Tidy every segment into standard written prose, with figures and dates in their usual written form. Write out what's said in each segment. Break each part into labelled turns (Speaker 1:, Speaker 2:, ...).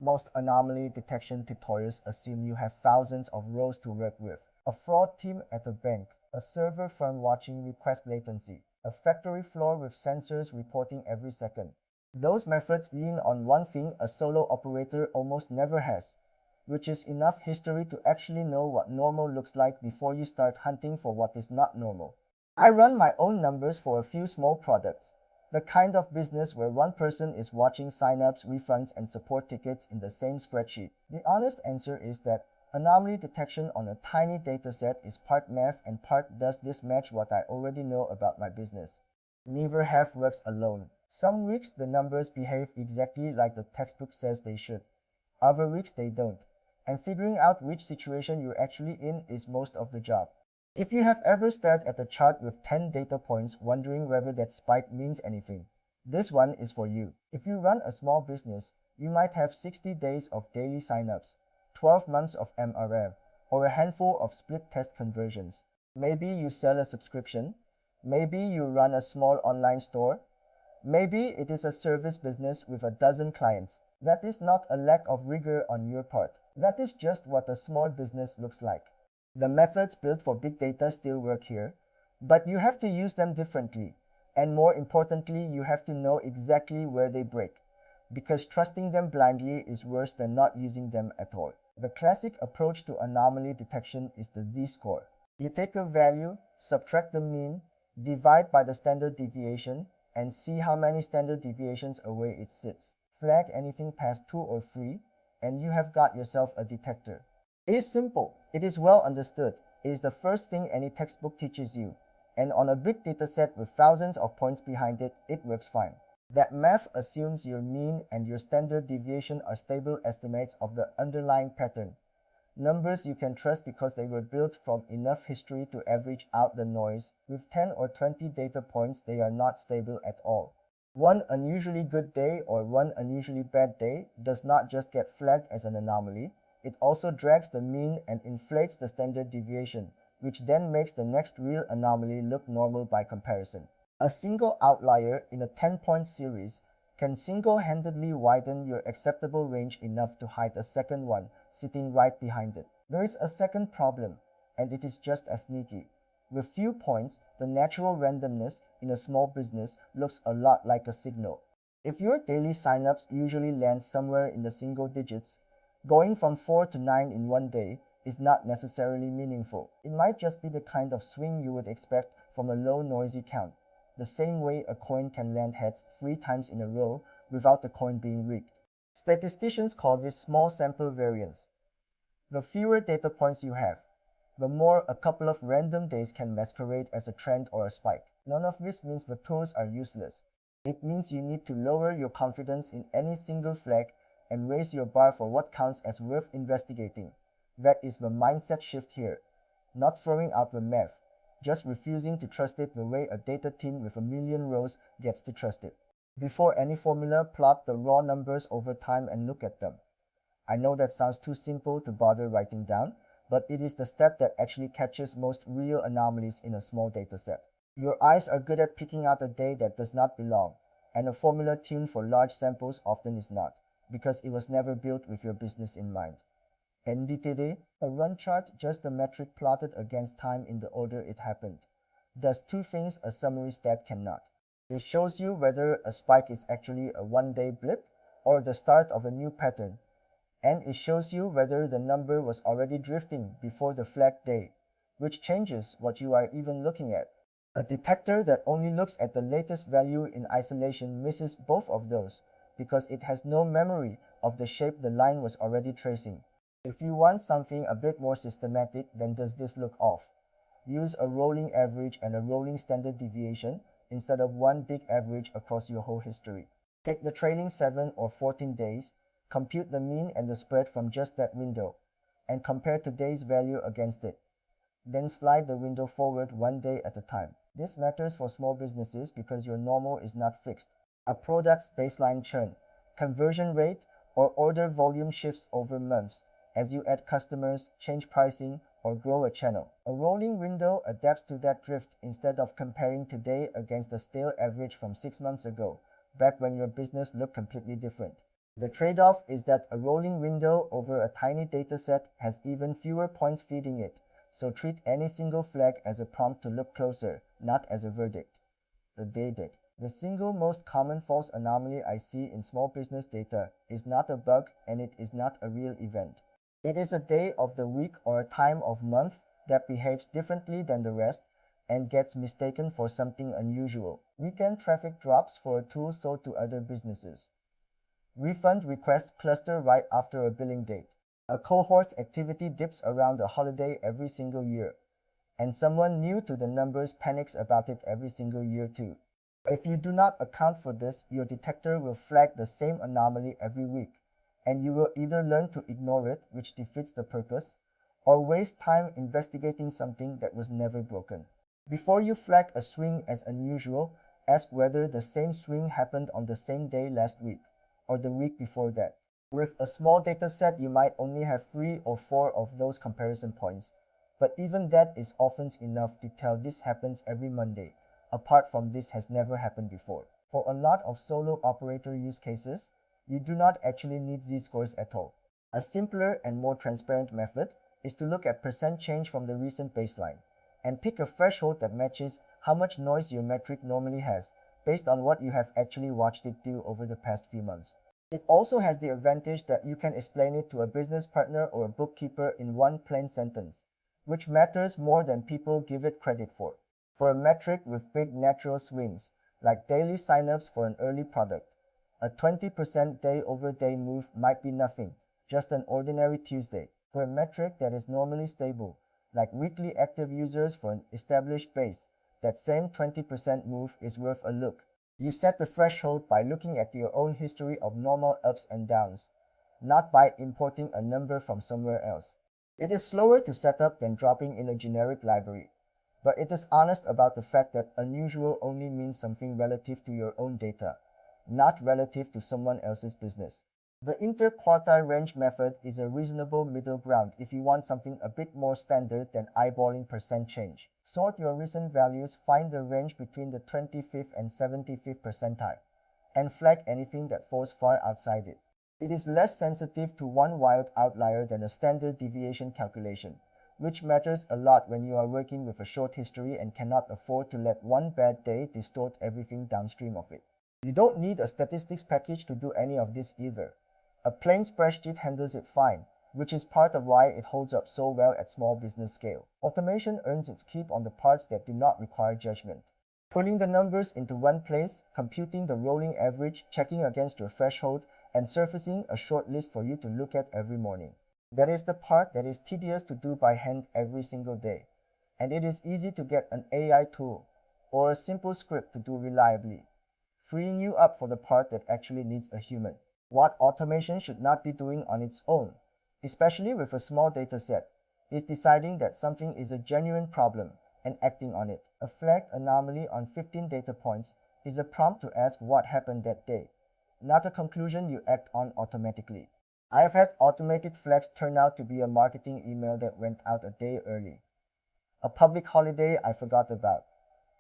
Speaker 1: Most anomaly detection tutorials assume you have thousands of rows to work with. A fraud team at a bank, a server firm watching request latency, a factory floor with sensors reporting every second. Those methods lean on one thing a solo operator almost never has, which is enough history to actually know what normal looks like before you start hunting for what is not normal. I run my own numbers for a few small products, the kind of business where one person is watching signups, refunds, and support tickets in the same spreadsheet. The honest answer is that anomaly detection on a tiny dataset is part math and part does this match what I already know about my business. Neither half works alone. Some weeks the numbers behave exactly like the textbook says they should. Other weeks they don't. And figuring out which situation you're actually in is most of the job. If you have ever stared at a chart with 10 data points wondering whether that spike means anything, this one is for you. If you run a small business, you might have 60 days of daily signups, 12 months of MRR, or a handful of split test conversions. Maybe you sell a subscription, maybe you run a small online store, maybe it is a service business with a dozen clients. That is not a lack of rigor on your part. That is just what a small business looks like. The methods built for big data still work here, but you have to use them differently. And more importantly, you have to know exactly where they break, because trusting them blindly is worse than not using them at all. The classic approach to anomaly detection is the z-score. You take a value, subtract the mean, divide by the standard deviation, and see how many standard deviations away it sits. Flag anything past 2 or 3, and you have got yourself a detector. It is simple, it is well understood, it is the first thing any textbook teaches you, and on a big dataset with thousands of points behind it, it works fine. That math assumes your mean and your standard deviation are stable estimates of the underlying pattern. Numbers you can trust because they were built from enough history to average out the noise. With 10 or 20 data points, they are not stable at all. One unusually good day or one unusually bad day does not just get flagged as an anomaly, it also drags the mean and inflates the standard deviation, which then makes the next real anomaly look normal by comparison. A single outlier in a 10-point series can single-handedly widen your acceptable range enough to hide a second one sitting right behind it. There is a second problem, and it is just as sneaky. With few points, the natural randomness in a small business looks a lot like a signal. If your daily signups usually land somewhere in the single digits, going from 4 to 9 in one day is not necessarily meaningful. It might just be the kind of swing you would expect from a low noisy count, the same way a coin can land heads 3 times in a row without the coin being rigged. Statisticians call this small sample variance. The fewer data points you have, the more a couple of random days can masquerade as a trend or a spike. None of this means the tools are useless. It means you need to lower your confidence in any single flag and raise your bar for what counts as worth investigating. That is the mindset shift here. Not throwing out the math, just refusing to trust it the way a data team with a million rows gets to trust it. Before any formula, plot the raw numbers over time and look at them. I know that sounds too simple to bother writing down, but it is the step that actually catches most real anomalies in a small dataset. Your eyes are good at picking out a day that does not belong, and a formula tuned for large samples often is not, because it was never built with your business in mind. NDTD, a run chart, just the metric plotted against time in the order it happened, does two things a summary stat cannot. It shows you whether a spike is actually a one-day blip or the start of a new pattern, and it shows you whether the number was already drifting before the flag day, which changes what you are even looking at. A detector that only looks at the latest value in isolation misses both of those because it has no memory of the shape the line was already tracing. If you want something a bit more systematic, then does this look off? Use a rolling average and a rolling standard deviation instead of one big average across your whole history. Take the trailing 7 or 14 days, compute the mean and the spread from just that window, and compare today's value against it. Then slide the window forward one day at a time. This matters for small businesses because your normal is not fixed. A product's baseline churn, conversion rate, or order volume shifts over months as you add customers, change pricing, or grow a channel. A rolling window adapts to that drift instead of comparing today against the stale average from 6 months ago, back when your business looked completely different. The trade-off is that a rolling window over a tiny dataset has even fewer points feeding it, so treat any single flag as a prompt to look closer, not as a verdict. The day did. The single most common false anomaly I see in small business data is not a bug and it is not a real event. It is a day of the week or a time of month that behaves differently than the rest and gets mistaken for something unusual. Weekend traffic drops for a tool sold to other businesses. Refund requests cluster right after a billing date. A cohort's activity dips around a holiday every single year. And someone new to the numbers panics about it every single year too. If you do not account for this, your detector will flag the same anomaly every week, and you will either learn to ignore it, which defeats the purpose, or waste time investigating something that was never broken. Before you flag a swing as unusual, ask whether the same swing happened on the same day last week, or the week before that. With a small dataset, you might only have 3 or 4 of those comparison points, but even that is often enough to tell this happens every Monday. Apart from this has never happened before. For a lot of solo operator use cases, you do not actually need z-scores at all. A simpler and more transparent method is to look at percent change from the recent baseline and pick a threshold that matches how much noise your metric normally has based on what you have actually watched it do over the past few months. It also has the advantage that you can explain it to a business partner or a bookkeeper in one plain sentence, which matters more than people give it credit for. For a metric with big natural swings, like daily signups for an early product, a 20% day-over-day move might be nothing, just an ordinary Tuesday. For a metric that is normally stable, like weekly active users for an established base, that same 20% move is worth a look. You set the threshold by looking at your own history of normal ups and downs, not by importing a number from somewhere else. It is slower to set up than dropping in a generic library, but it is honest about the fact that unusual only means something relative to your own data, not relative to someone else's business. The interquartile range method is a reasonable middle ground if you want something a bit more standard than eyeballing percent change. Sort your recent values, find the range between the 25th and 75th percentile, and flag anything that falls far outside it. It is less sensitive to one wild outlier than a standard deviation calculation, which matters a lot when you are working with a short history and cannot afford to let one bad day distort everything downstream of it. You don't need a statistics package to do any of this either. A plain spreadsheet handles it fine, which is part of why it holds up so well at small business scale. Automation earns its keep on the parts that do not require judgment. Pulling the numbers into one place, computing the rolling average, checking against your threshold, and surfacing a short list for you to look at every morning. That is the part that is tedious to do by hand every single day. And it is easy to get an AI tool or a simple script to do reliably, freeing you up for the part that actually needs a human. What automation should not be doing on its own, especially with a small data set, is deciding that something is a genuine problem and acting on it. A flagged anomaly on 15 data points is a prompt to ask what happened that day, not a conclusion you act on automatically. I have had automated flags turn out to be a marketing email that went out a day early, a public holiday I forgot about,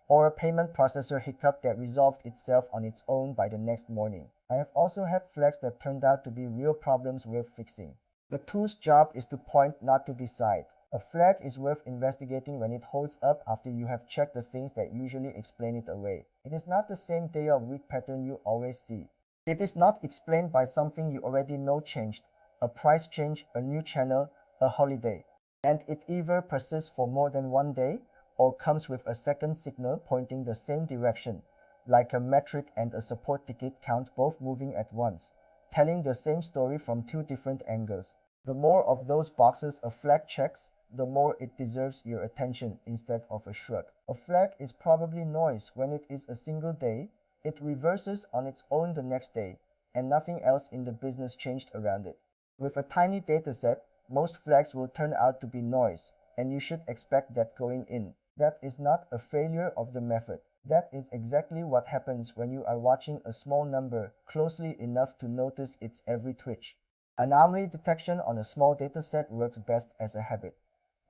Speaker 1: or a payment processor hiccup that resolved itself on its own by the next morning. I have also had flags that turned out to be real problems worth fixing. The tool's job is to point, not to decide. A flag is worth investigating when it holds up after you have checked the things that usually explain it away. It is not the same day of week pattern you always see. It is not explained by something you already know changed, a price change, a new channel, a holiday. And it either persists for more than one day, or comes with a second signal pointing the same direction, like a metric and a support ticket count both moving at once, telling the same story from two different angles. The more of those boxes a flag checks, the more it deserves your attention instead of a shrug. A flag is probably noise when it is a single day, it reverses on its own the next day, and nothing else in the business changed around it. With a tiny dataset, most flags will turn out to be noise, and you should expect that going in. That is not a failure of the method. That is exactly what happens when you are watching a small number closely enough to notice its every twitch. Anomaly detection on a small dataset works best as a habit,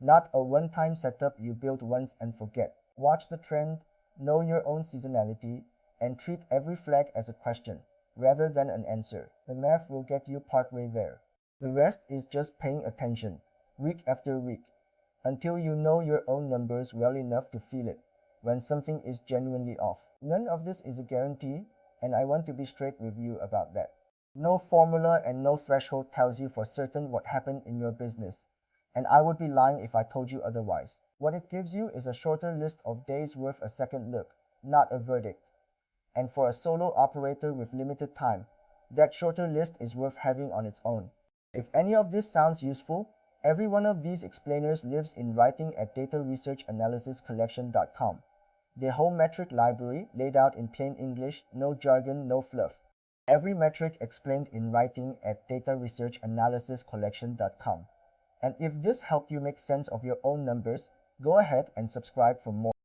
Speaker 1: not a one-time setup you build once and forget. Watch the trend, know your own seasonality, and treat every flag as a question, rather than an answer. The math will get you partway there. The rest is just paying attention, week after week, until you know your own numbers well enough to feel it when something is genuinely off. None of this is a guarantee, and I want to be straight with you about that. No formula and no threshold tells you for certain what happened in your business, and I would be lying if I told you otherwise. What it gives you is a shorter list of days worth a second look, not a verdict. And for a solo operator with limited time, that shorter list is worth having on its own. If any of this sounds useful, every one of these explainers lives in writing at dataresearchanalysiscollection.com. The whole metric library laid out in plain English, no jargon, no fluff. Every metric explained in writing at dataresearchanalysiscollection.com. And if this helped you make sense of your own numbers, go ahead and subscribe for more.